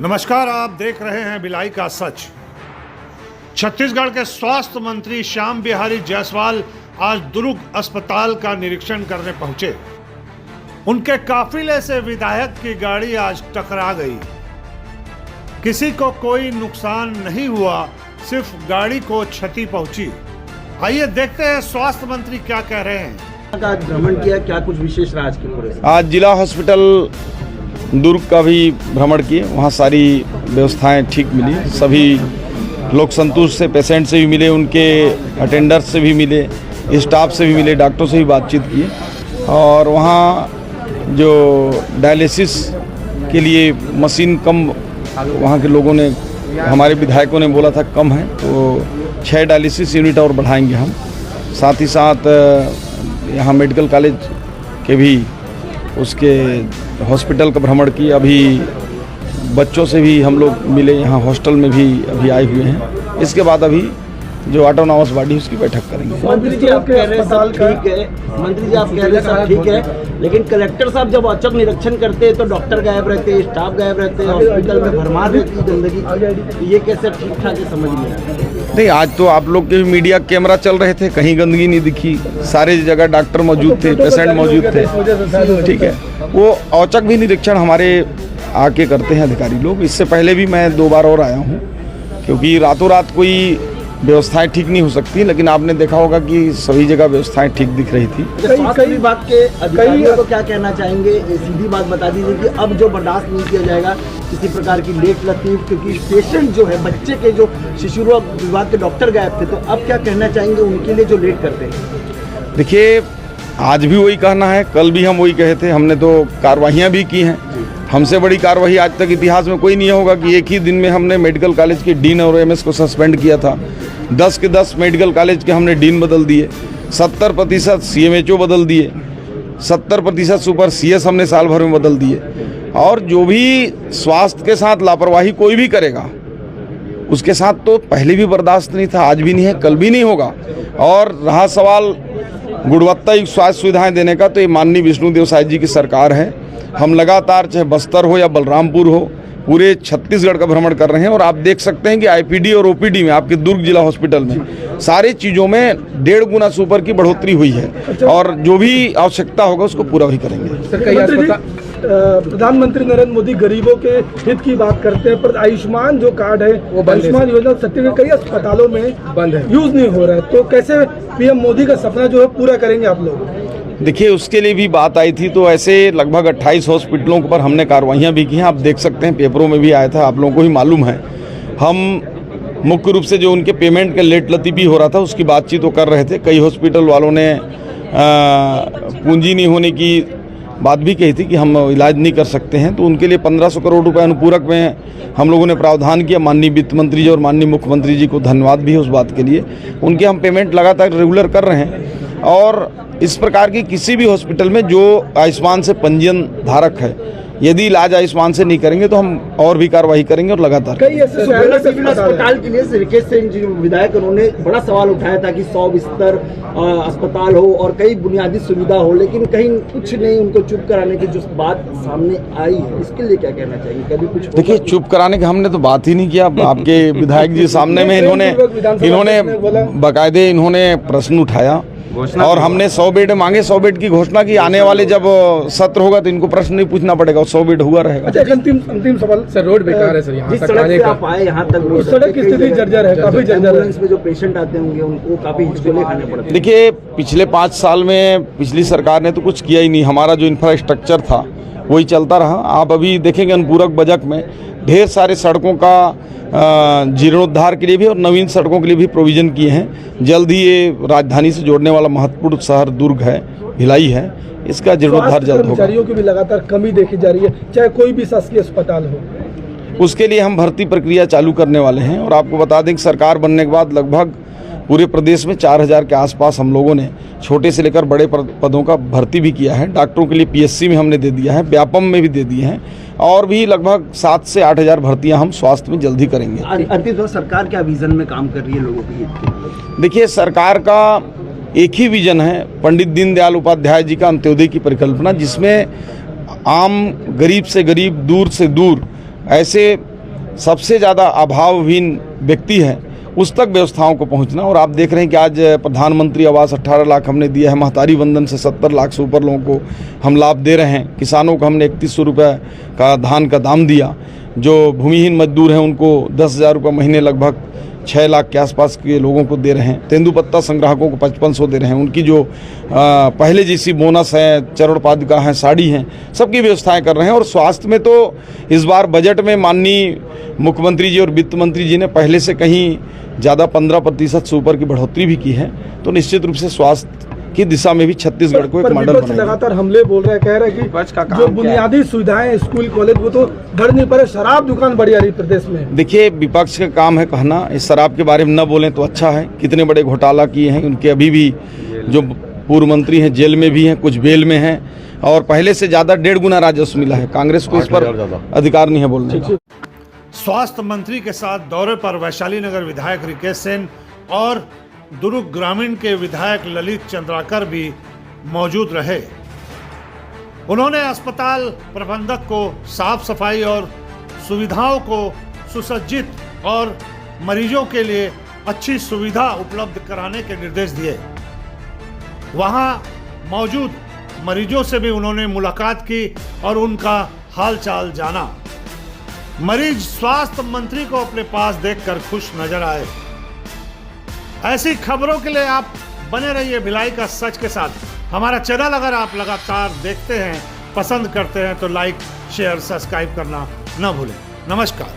नमस्कार, आप देख रहे हैं भिलाई का सच। छत्तीसगढ़ के स्वास्थ्य मंत्री श्याम बिहारी जायसवाल आज दुर्ग अस्पताल का निरीक्षण करने पहुंचे। उनके काफिले से विधायक की गाड़ी आज टकरा गई। किसी को कोई नुकसान नहीं हुआ, सिर्फ गाड़ी को क्षति पहुंची। आइए देखते हैं स्वास्थ्य मंत्री क्या कह रहे हैं। आज भ्रमण किया, क्या कुछ विशेष रहा आज के पूरे? आज जिला हॉस्पिटल दुर्ग का भी भ्रमण किए, वहाँ सारी व्यवस्थाएं ठीक मिली, सभी लोग संतुष्ट से, पेशेंट से भी मिले, उनके अटेंडर्स से भी मिले, स्टाफ से भी मिले, डॉक्टरों से भी बातचीत किए। और वहाँ जो डायलिसिस के लिए मशीन कम, वहाँ के लोगों ने, हमारे विधायकों ने बोला था कम है, तो 6 डायलिसिस यूनिट और बढ़ाएंगे हम। साथ ही साथ यहाँ मेडिकल कॉलेज के भी उसके हॉस्पिटल का भ्रमण किया। अभी बच्चों से भी हम लोग मिले, यहाँ हॉस्टल में भी अभी आए हुए हैं। इसके बाद अभी जो ऑटोनॉमस बॉडी उसकी बैठक करेंगे। मंत्री जी आप कह रहे हैं सब ठीक है, मंत्री जी आप कह रहे हैं सब ठीक है, लेकिन कलेक्टर साहब जब औचक निरीक्षण करते हैं तो डॉक्टर गायब रहते हैं, स्टाफ गायब रहते हैं, हॉस्पिटल में भरमार रहती है गंदगी, ये कैसे ठीक ठाक है समझ में नहीं। आज तो आप लोग के मीडिया कैमरा चल रहे थे, कहीं गंदगी नहीं दिखी, सारे जगह डॉक्टर मौजूद थे, पेशेंट मौजूद थे, ठीक है। वो औचक भी निरीक्षण हमारे आके करते हैं अधिकारी लोग। इससे पहले भी मैं 2 बार और आया हूँ, क्योंकि रातों रात कोई व्यवस्थाएं ठीक नहीं हो सकती, लेकिन आपने देखा होगा कि सभी जगह व्यवस्थाएं ठीक दिख रही थी। स्वास्थ्य विभाग के अधिकारियों को क्या कहना चाहेंगे? सीधी बात बता दीजिए कि अब जो बर्दाश्त नहीं किया जाएगा किसी प्रकार की लेट लतीफ, क्योंकि पेशेंट जो है, बच्चे के जो शिशु रोग विभाग के डॉक्टर गायब थे, तो अब क्या कहना चाहेंगे उनके लिए जो लेट करते हैं? देखिए, आज भी वही कहना है, कल भी हम वही कहे थे। हमने तो कार्रवाइयाँ भी की हैं। हमसे बड़ी कार्रवाई आज तक इतिहास में कोई नहीं होगा कि एक ही दिन में हमने मेडिकल कॉलेज के डीन और एमएस को सस्पेंड किया था। 10 के 10 मेडिकल कॉलेज के हमने डीन बदल दिए, 70% सीएमएचओ बदल दिए, 70% सुपर सीएस हमने साल भर में बदल दिए। और जो भी स्वास्थ्य के साथ लापरवाही कोई भी करेगा, उसके साथ तो पहले भी बर्दाश्त नहीं था, आज भी नहीं है, कल भी नहीं होगा। और रहा सवाल गुणवत्तायुक्त स्वास्थ्य सुविधाएं देने का, तो ये माननीय विष्णुदेव साय जी की सरकार है। हम लगातार, चाहे बस्तर हो या बलरामपुर हो, पूरे छत्तीसगढ़ का भ्रमण कर रहे हैं। और आप देख सकते हैं कि आईपीडी और ओपीडी में, आपके दुर्ग जिला हॉस्पिटल में सारी चीज़ों में 1.5 गुना से ऊपर की बढ़ोतरी हुई है। और जो भी आवश्यकता होगा उसको पूरा भी करेंगे। प्रधानमंत्री नरेंद्र मोदी गरीबों के हित की बात करते हैं, पर आयुष्मान जो कार्ड है, वो आयुष्मान योजना छत्तीसगढ़ कई अस्पतालों में बंद है, यूज नहीं हो रहा है, तो कैसे पीएम मोदी का सपना जो है पूरा करेंगे आप लोग? देखिए, उसके लिए भी बात आई थी, तो ऐसे लगभग 28 हॉस्पिटलों पर हमने कार्रवाइयाँ भी की हैं। आप देख सकते हैं, पेपरों में भी आया था, आप लोगों को भी मालूम है। हम मुख्य रूप से जो उनके पेमेंट के लेट लतीफ़ी हो रहा था, उसकी बातचीत तो कर रहे थे। कई हॉस्पिटल वालों ने पूंजी नहीं होने की बात भी कही थी कि हम इलाज नहीं कर सकते हैं, तो उनके लिए 1500 करोड़ रुपए अनुपूरक में हम लोगों ने प्रावधान किया। माननीय वित्त मंत्री जी और माननीय मुख्यमंत्री जी को धन्यवाद भी है उस बात के लिए। उनके हम पेमेंट लगातार रेगुलर कर रहे हैं। और इस प्रकार की किसी भी हॉस्पिटल में जो आयुष्मान से पंजीयन धारक है, यदि इलाज आयुष्मान से नहीं करेंगे तो हम और भी कार्रवाई करेंगे और लगातार। कई ऐसे अस्पताल के लिए रिकेश सिंह जी विधायक, उन्होंने बड़ा सवाल उठाया था कि 100 बिस्तर अस्पताल हो और कई बुनियादी सुविधा हो, लेकिन कहीं कुछ नहीं, उनको चुप कराने की जो बात सामने आई है, इसके लिए क्या कहना चाहिए? कभी कुछ देखिए, चुप कराने की हमने तो बात ही नहीं किया। आपके विधायक जी सामने में इन्होंने बाकायदे इन्होंने प्रश्न उठाया और हमने 100 बेड मांगे, 100 बेड की घोषणा की। आने वाले जब सत्र होगा तो इनको प्रश्न नहीं पूछना पड़ेगा, 100 बेड हुआ रहेगा। अच्छा, अंतिम सवाल सर, रोड बेकार है सर, यहाँ तक आने का, आप आए यहाँ तक, सड़क की स्थिति जर्जर है, काफी जर्जर है। एम्बुलेंस में जो पेशेंट आते होंगे उनको काफी हिचकोले खाने पड़ते हैं। देखिए, पिछले 5 साल में पिछली सरकार ने तो कुछ किया ही नहीं। हमारा जो इंफ्रास्ट्रक्चर था वही चलता रहा। आप अभी देखेंगे अनुपूरक बजट में ढेर सारे सड़कों का जीर्णोद्धार के लिए भी और नवीन सड़कों के लिए भी प्रोविज़न किए हैं। जल्द ही ये राजधानी से जोड़ने वाला महत्वपूर्ण शहर दुर्ग है, भिलाई है, इसका जीर्णोद्धार जल्द होगा। कर्मचारियों की भी लगातार कमी देखी जा रही है, चाहे कोई भी शासकीय अस्पताल हो। उसके लिए हम भर्ती प्रक्रिया चालू करने वाले हैं। और आपको बता दें कि सरकार बनने के बाद लगभग पूरे प्रदेश में 4000 के आसपास हम लोगों ने छोटे से लेकर बड़े पदों का भर्ती भी किया है। डॉक्टरों के लिए पीएससी में हमने दे दिया है, व्यापम में भी दे दिए हैं, और भी लगभग 7 से 8000 भर्तियां हम स्वास्थ्य में जल्द ही करेंगे। अंतिम सरकार क्या विजन में काम कर रही है लोगों के हित? देखिए, सरकार का एक ही विजन है, पंडित दीनदयाल उपाध्याय जी का अंत्योदय की परिकल्पना, जिसमें आम गरीब से गरीब, दूर से दूर ऐसे सबसे ज़्यादा अभावहीन व्यक्ति है उस तक व्यवस्थाओं को पहुंचना। और आप देख रहे हैं कि आज प्रधानमंत्री आवास 18 लाख हमने दिया है, महतारी वंदन से 70 लाख से ऊपर लोगों को हम लाभ दे रहे हैं। किसानों को हमने 3100 रुपये का धान का दाम दिया। जो भूमिहीन मजदूर हैं उनको 10,000 रुपये महीने लगभग 6 लाख के आसपास के लोगों को दे रहे हैं। तेंदुपत्ता संग्राहकों को 5500 दे रहे हैं। उनकी जो पहले जैसी बोनस है, चरण पादुका है, साड़ी हैं, सबकी व्यवस्थाएं कर रहे हैं। और स्वास्थ्य में तो इस बार बजट में माननीय मुख्यमंत्री जी और वित्त मंत्री जी ने पहले से कहीं ज़्यादा 15% से ऊपर की बढ़ोतरी भी की है। तो निश्चित रूप से स्वास्थ्य की दिशा में भी छत्तीसगढ़ को एक मॉडल बनाएंगे। लगातार हमले बोल रहे हैं, कह रहे हैं कि जो बुनियादी सुविधाएं स्कूल कॉलेज वो तो बढ़ नहीं पा रहे, शराब दुकान बढ़ी आ रही प्रदेश में। देखिए, विपक्ष का काम है कहना, इस शराब के बारे में न बोलें तो अच्छा है। कितने बड़े घोटाला किए हैं उनके, अभी भी जो पूर्व मंत्री हैं जेल में भी हैं, कुछ बेल में हैं, और पहले से ज़्यादा 1.5 गुना राजस्व मिला है। कांग्रेस को इस पर अधिकार नहीं है बोलने का। स्वास्थ्य मंत्री के साथ दौरे पर वैशाली नगर विधायक रिकेश सेन और दुर्ग ग्रामीण के विधायक ललित चंद्राकर भी मौजूद रहे। उन्होंने अस्पताल प्रबंधक को साफ सफाई और सुविधाओं को सुसज्जित और मरीजों के लिए अच्छी सुविधा उपलब्ध कराने के निर्देश दिए। वहां मौजूद मरीजों से भी उन्होंने मुलाकात की और उनका हालचाल जाना। मरीज स्वास्थ्य मंत्री को अपने पास देखकर खुश नजर आए। ऐसी खबरों के लिए आप बने रहिए भिलाई का सच के साथ। हमारा चैनल अगर आप लगातार देखते हैं, पसंद करते हैं तो लाइक, शेयर, सब्सक्राइब करना न भूलें। नमस्कार।